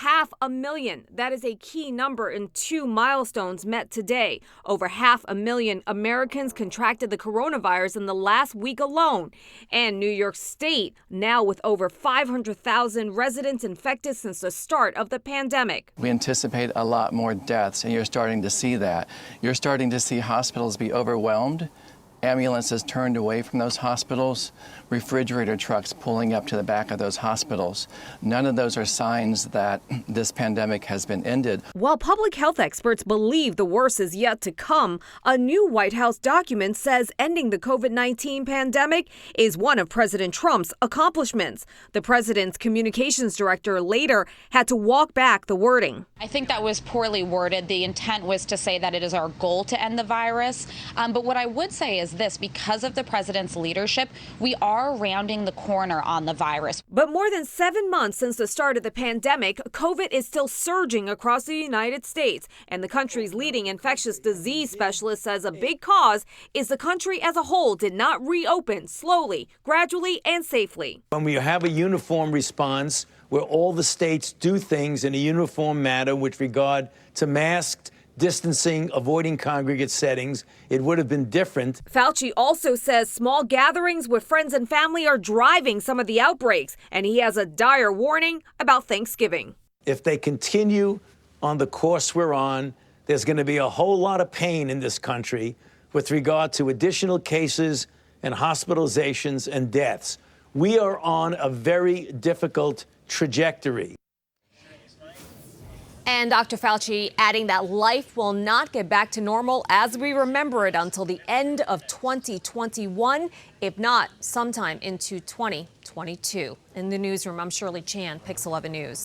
500,000. That is a key number in two milestones met today. Over 500,000 Americans contracted the coronavirus in the last week alone. And New York State now with over 500,000 residents infected since the start of the pandemic. We anticipate a lot more deaths, and you're starting to see that. You're starting to see hospitals be overwhelmed, ambulances turned away from those hospitals, refrigerator trucks pulling up to the back of those hospitals. None of those are signs that this pandemic has been ended. While public health experts believe the worst is yet to come, a new White House document says ending the COVID-19 pandemic is one of President Trump's accomplishments. The president's communications director later had to walk back the wording. I think that was poorly worded. The intent was to say that it is our goal to end the virus. But what I would say is this: because of the president's leadership, we are rounding the corner on the virus. But more than 7 months since the start of the pandemic, COVID is still surging across the United States. And the country's leading infectious disease specialist says a big cause is the country as a whole did not reopen slowly, gradually, and safely. When we have a uniform response where all the states do things in a uniform manner with regard to masked distancing, avoiding congregate settings, it would have been different. Fauci also says small gatherings with friends and family are driving some of the outbreaks, and he has a dire warning about Thanksgiving. If they continue on the course we're on, there's going to be a whole lot of pain in this country with regard to additional cases and hospitalizations and deaths. We are on a very difficult trajectory. And Dr. Fauci adding that life will not get back to normal as we remember it until the end of 2021, if not sometime into 2022. In the newsroom, I'm Shirley Chan, Pix 11 News.